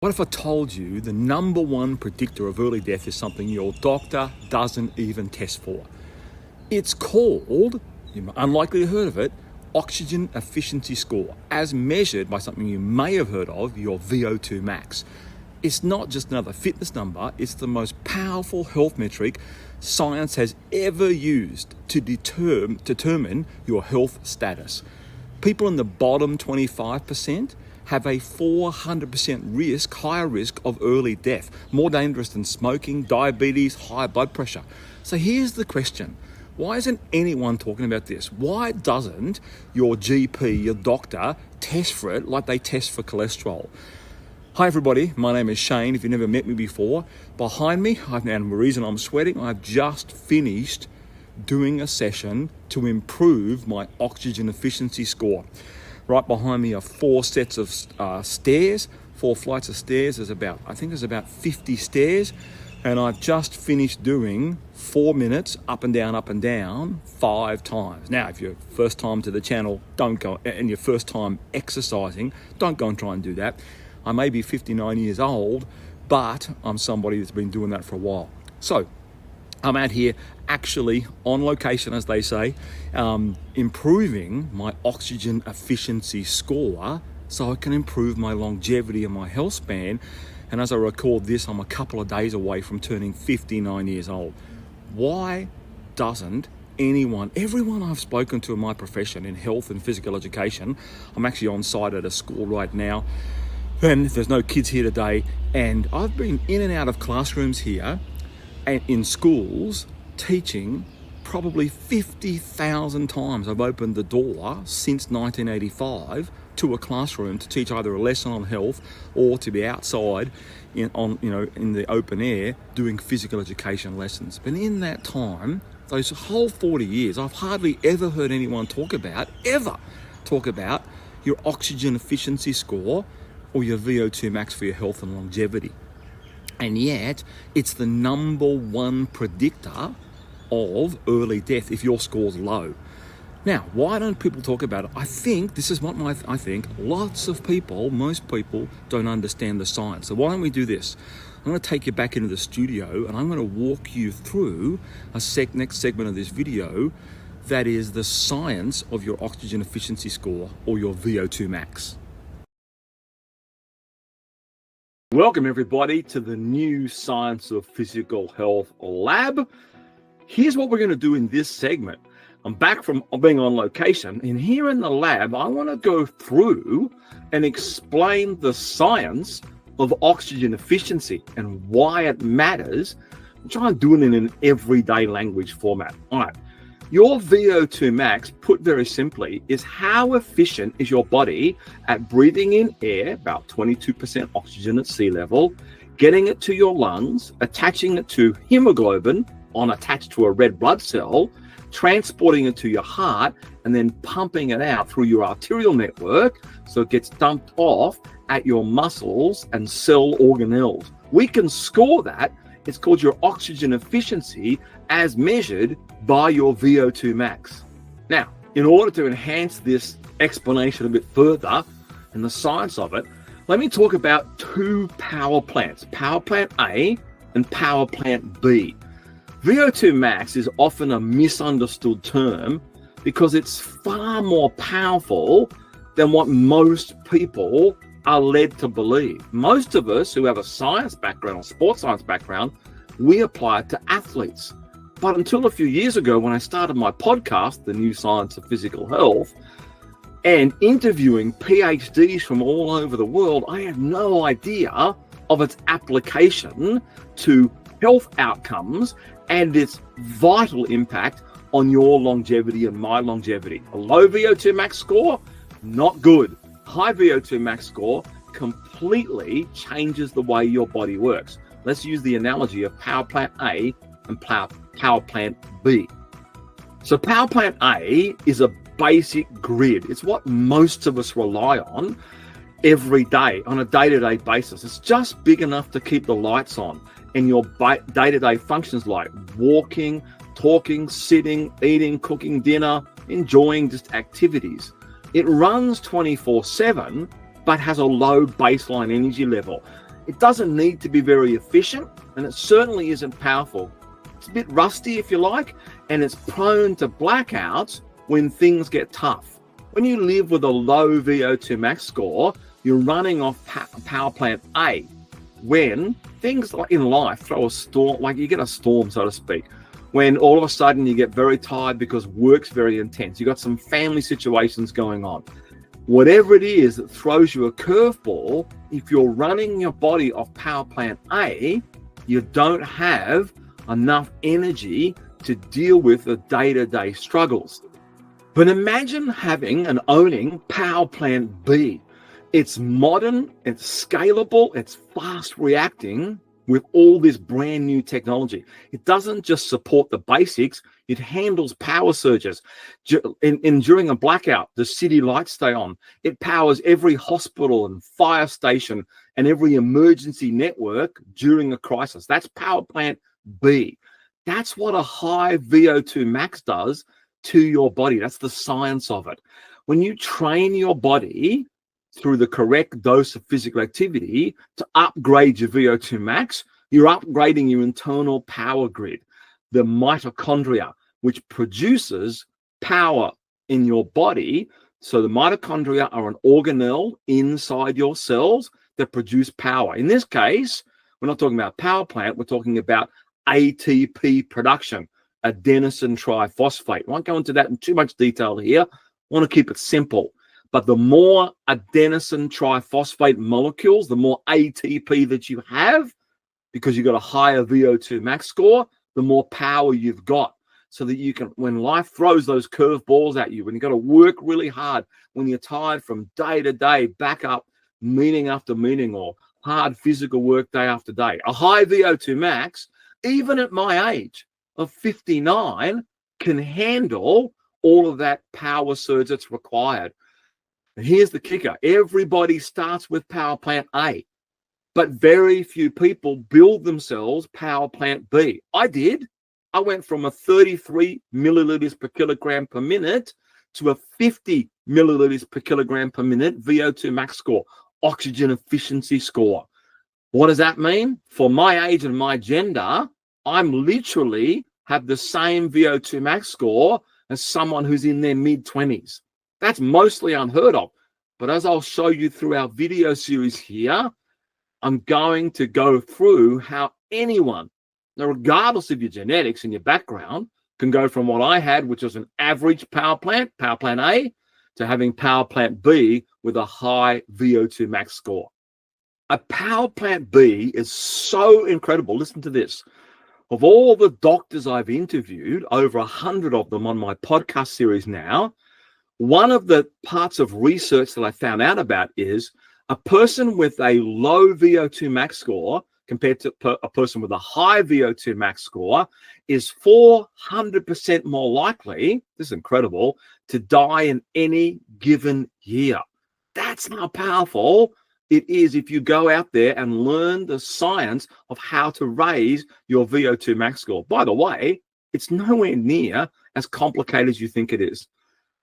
What if I told you the number one predictor of early death is something your doctor doesn't even test for? It's called, you're unlikely to have heard of it, oxygen efficiency score, as measured by something you may have heard of, your VO₂ Max. It's not just another fitness number, it's the most powerful health metric science has ever used to determine your health status. People in the bottom 25% have a 400% higher risk of early death, more dangerous than smoking, diabetes, high blood pressure. So here's the question. Why isn't anyone talking about this? Why doesn't your GP, your doctor, test for it like they test for cholesterol? Hi everybody, my name is Shane. If you've never met me before, behind me, and the reason I'm sweating, I've just finished doing a session to improve my oxygen efficiency score. Right behind me are 4 sets of stairs, 4 flights of stairs. There's about 50 stairs. And I've just finished doing 4 minutes up and down 5 times. Now, if you're first time to the channel, don't go, and your first time exercising, don't go and try and do that. I may be 59 years old, but I'm somebody that's been doing that for a while. So I'm out here actually on location, as they say, improving my oxygen efficiency score so I can improve my longevity and my health span. And as I record this, I'm a couple of days away from turning 59 years old. Why doesn't everyone I've spoken to in my profession in health and physical education, I'm actually on site at a school right now, and there's no kids here today, and I've been in and out of classrooms here and in schools teaching probably 50,000 times. I've opened the door since 1985 to a classroom to teach either a lesson on health or to be outside in the open air doing physical education lessons. But in that time, those whole 40 years, I've hardly ever heard anyone talk about your oxygen efficiency score or your VO₂ Max for your health and longevity. And yet, it's the number one predictor of early death if your score's low. Now, why don't people talk about it? I think lots of people, most people don't understand the science. So why don't we do this? I'm going to take you back into the studio and I'm going to walk you through next segment of this video that is the science of your oxygen efficiency score or your VO₂ Max. Welcome everybody to the new Science of Physical Health Lab. Here's what we're going to do in this segment. I'm back from being on location, and here in the lab, I want to go through and explain the science of oxygen efficiency and why it matters. I'm trying to do it in an everyday language format. All right. Your VO₂ Max, put very simply, is how efficient is your body at breathing in air, about 22% oxygen at sea level, getting it to your lungs, attaching it to hemoglobin attached to a red blood cell, transporting it to your heart, and then pumping it out through your arterial network so it gets dumped off at your muscles and cell organelles. We can score that. It's called your oxygen efficiency as measured by your VO₂ Max. Now, in order to enhance this explanation a bit further and the science of it, let me talk about 2 power plants, power plant A and power plant B. VO₂ Max is often a misunderstood term because it's far more powerful than what most people are led to believe. Most of us who have a science background or sports science background, we apply it to athletes. But until a few years ago, when I started my podcast, The New Science of Physical Health, and interviewing PhDs from all over the world, I had no idea of its application to health outcomes and its vital impact on your longevity and my longevity. A low VO₂ Max score, not good. High VO₂ Max score completely changes the way your body works. Let's use the analogy of power plant A and power plant B. So power plant A is a basic grid. It's what most of us rely on every day on a day-to-day basis. It's just big enough to keep the lights on and your day-to-day functions like walking, talking, sitting, eating, cooking dinner, enjoying just activities. It runs 24/7, but has a low baseline energy level. It doesn't need to be very efficient, and it certainly isn't powerful. It's a bit rusty, if you like, and it's prone to blackouts when things get tough. When you live with a low VO2 max score, you're running off power plant A. When things like in life throw a storm, like you get a storm, so to speak, when all of a sudden you get very tired because work's very intense, you got some family situations going on. Whatever it is that throws you a curveball, if you're running your body off power plant A, you don't have enough energy to deal with the day-to-day struggles. But imagine having and owning power plant B. It's modern, it's scalable, it's fast reacting with all this brand new technology. It doesn't just support the basics, it handles power surges. During a blackout, the city lights stay on. It powers every hospital and fire station and every emergency network during a crisis. That's power plant B. That's what a high VO2 max does to your body. That's the science of it. When you train your body through the correct dose of physical activity to upgrade your VO2 max, you're upgrading your internal power grid, the mitochondria, which produces power in your body. So the mitochondria are an organelle inside your cells that produce power. In this case, we're not talking about power plant, we're talking about ATP production, adenosine triphosphate. I won't go into that in too much detail here. I want to keep it simple. But the more adenosine triphosphate molecules, the more ATP that you have, because you've got a higher VO2 max score, the more power you've got. So that you can, when life throws those curveballs at you, when you've got to work really hard, when you're tired from day to day, back up, meeting after meeting, or hard physical work day after day, a high VO2 max, even at my age of 59, can handle all of that power surge that's required. And here's the kicker. Everybody starts with power plant A, but very few people build themselves power plant B. I did. I went from a 33 milliliters per kilogram per minute to a 50 milliliters per kilogram per minute VO2 max score, oxygen efficiency score. What does that mean? For my age and my gender, I'm literally have the same VO2 max score as someone who's in their mid-20s. That's mostly unheard of. But as I'll show you through our video series here, I'm going to go through how anyone, now regardless of your genetics and your background, can go from what I had, which was an average power plant A, to having power plant B with a high VO2 max score. A power plant B is so incredible. Listen to this. Of all the doctors I've interviewed, over 100 of them on my podcast series now, one of the parts of research that I found out about is a person with a low VO2 max score compared to a person with a high VO2 max score is 400% more likely, this is incredible, to die in any given year. That's how powerful it is if you go out there and learn the science of how to raise your VO2 max score. By the way, it's nowhere near as complicated as you think it is.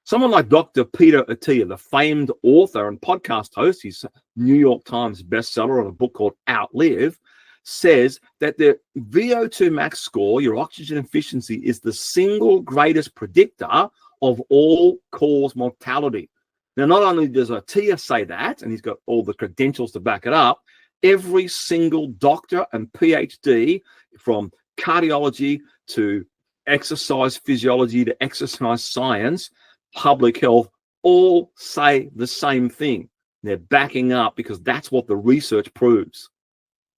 Someone like Dr. Peter Attia, the famed author and podcast host, he's a New York Times bestseller on a book called Outlive, says that the VO2 max score, your oxygen efficiency, is the single greatest predictor of all-cause mortality. Now, not only does Attia say that, and he's got all the credentials to back it up, every single doctor and PhD, from cardiology to exercise physiology to exercise science, public health, all say the same thing. They're backing up because that's what the research proves.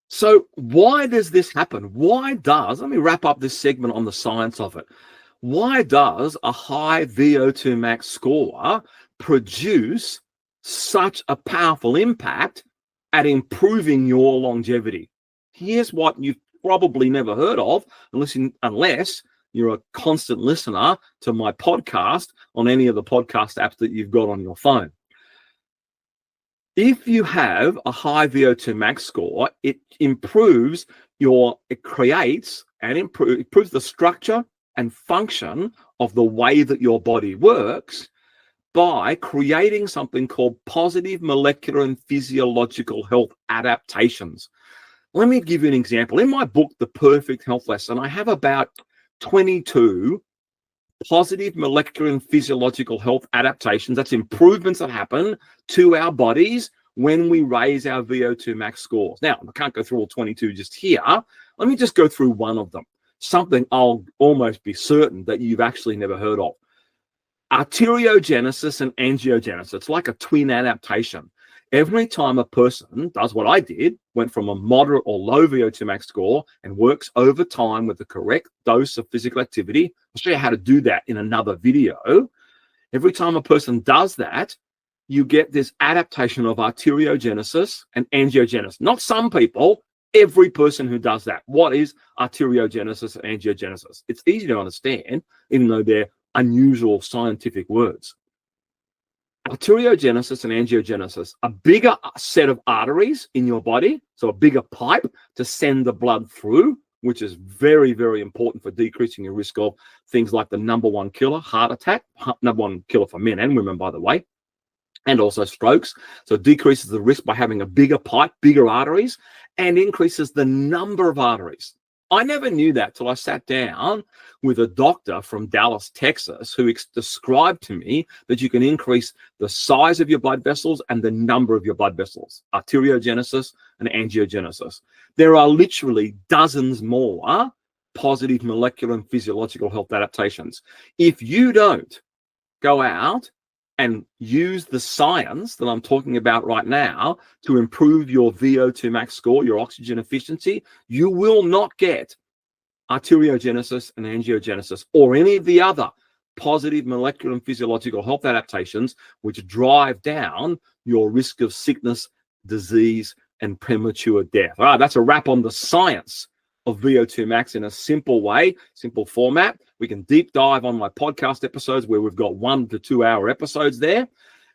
So why does this happen? Let me wrap up this segment on the science of it. Why does a high VO2 max score produce such a powerful impact at improving your longevity? Here's what you've probably never heard of, unless you're a constant listener to my podcast on any of the podcast apps that you've got on your phone. If you have a high VO2 max score, it improves the structure and function of the way that your body works, by creating something called positive molecular and physiological health adaptations. Let me give you an example. In my book, The Perfect Health Lesson, I have about 22 positive molecular and physiological health adaptations. That's improvements that happen to our bodies when we raise our VO2 max scores. Now, I can't go through all 22 just here. Let me just go through one of them, something I'll almost be certain that you've actually never heard of. Arteriogenesis and angiogenesis. It's like a twin adaptation. Every time a person does what I did, went from a moderate or low VO2 max score and works over time with the correct dose of physical activity. I'll show you how to do that in another video. Every time a person does that, you get this adaptation of arteriogenesis and angiogenesis. Not some people, every person who does that. What is arteriogenesis and angiogenesis? It's easy to understand, even though they're unusual scientific words. Arteriogenesis and angiogenesis, a bigger set of arteries in your body, so a bigger pipe to send the blood through, which is very, very important for decreasing your risk of things like the number one killer, heart attack, number one killer for men and women, by the way, and also strokes. So it decreases the risk by having a bigger pipe, bigger arteries, and increases the number of arteries. I never knew that till I sat down with a doctor from Dallas, Texas, who described to me that you can increase the size of your blood vessels and the number of your blood vessels, arteriogenesis and angiogenesis. There are literally dozens more positive molecular and physiological health adaptations. If you don't go out and use the science that I'm talking about right now to improve your VO2 max score, your oxygen efficiency, you will not get arteriogenesis and angiogenesis or any of the other positive molecular and physiological health adaptations which drive down your risk of sickness, disease, and premature death. All right, that's a wrap on the science of VO2 max in a simple way, simple format. We can deep dive on my podcast episodes where we've got 1 to 2 hour episodes there.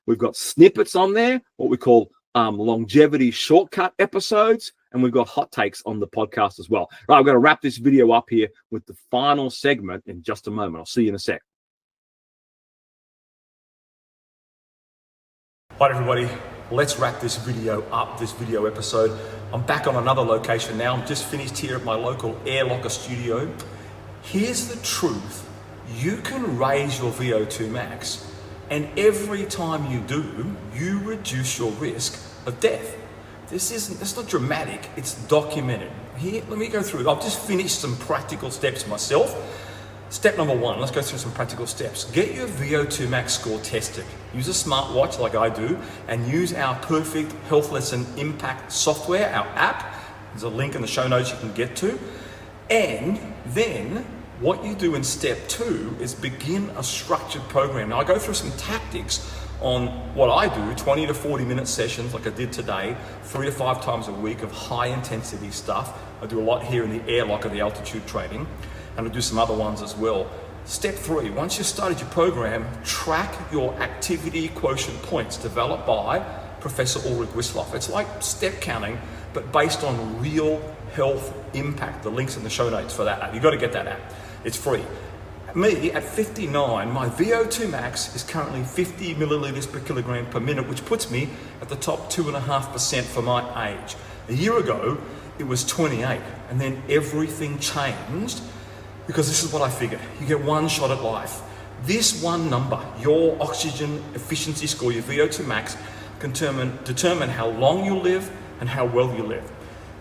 We've got snippets on there, what we call longevity shortcut episodes, and we've got hot takes on the podcast as well. Right, I'm going to wrap this video up here with the final segment in just a moment. I'll see you in a sec. All right, everybody. Let's wrap this video up, this video episode. I'm back on another location now. I'm just finished here at my local Air Locker studio. Here's the truth. You can raise your VO2 max, and every time you do, you reduce your risk of death. That's not dramatic, it's documented. Here, let me go through it. I've just finished some practical steps myself. Step number 1, let's go through some practical steps. Get your VO2 max score tested. Use a smartwatch like I do, and use our Perfect Health Lesson Impact software, our app. There's a link in the show notes you can get to. And then what you do in step 2 is begin a structured program. Now I go through some tactics on what I do, 20 to 40 minute sessions like I did today, 3 to 5 times a week of high intensity stuff. I do a lot here in the Air Locker, the altitude training, and I do some other ones as well. Step 3, once you've started your program, track your activity quotient points developed by Professor Ulrich Wisloff. It's like step counting, but based on real health impact. The link's in the show notes for that app. You've got to get that app. It's free. Me, at 59, my VO2 max is currently 50 milliliters per kilogram per minute, which puts me at the top 2.5% for my age. A year ago, it was 28, and then everything changed because this is what I figured. You get one shot at life. This one number, your oxygen efficiency score, your VO2 max, can determine how long you live and how well you live.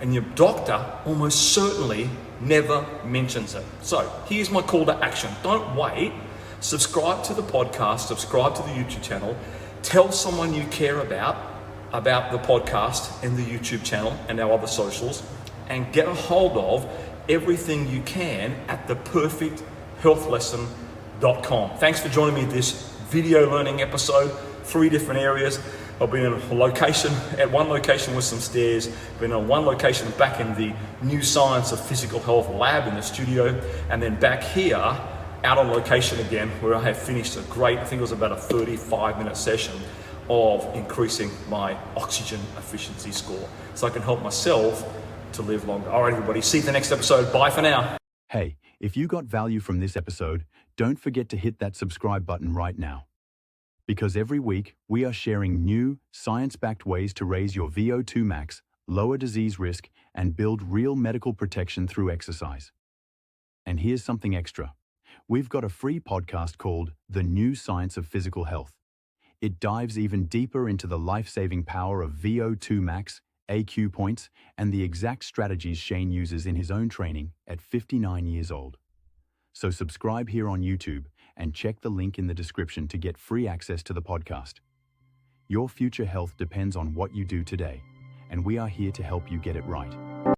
And your doctor almost certainly never mentions it. So here's my call to action. Don't wait. Subscribe to the podcast, subscribe to the YouTube channel, tell someone you care about the podcast and the YouTube channel and our other socials, and get a hold of everything you can at theperfecthealthlesson.com. Thanks for joining me this video learning episode, 3 different areas. I've been in a location, at one location with some stairs, been in one location back in the New Science of Physical Health lab in the studio, and then back here, out on location again, where I have finished a great, I think it was about a 35-minute session of increasing my oxygen efficiency score, so I can help myself to live longer. All right, everybody, see you in the next episode. Bye for now. Hey, if you got value from this episode, don't forget to hit that subscribe button right now. Because every week, we are sharing new, science-backed ways to raise your VO₂ Max, lower disease risk, and build real medical protection through exercise. And here's something extra. We've got a free podcast called The New Science of Physical Health. It dives even deeper into the life-saving power of VO₂ Max, AQ points, and the exact strategies Shane uses in his own training at 59 years old. So subscribe here on YouTube and check the link in the description to get free access to the podcast. Your future health depends on what you do today, and we are here to help you get it right.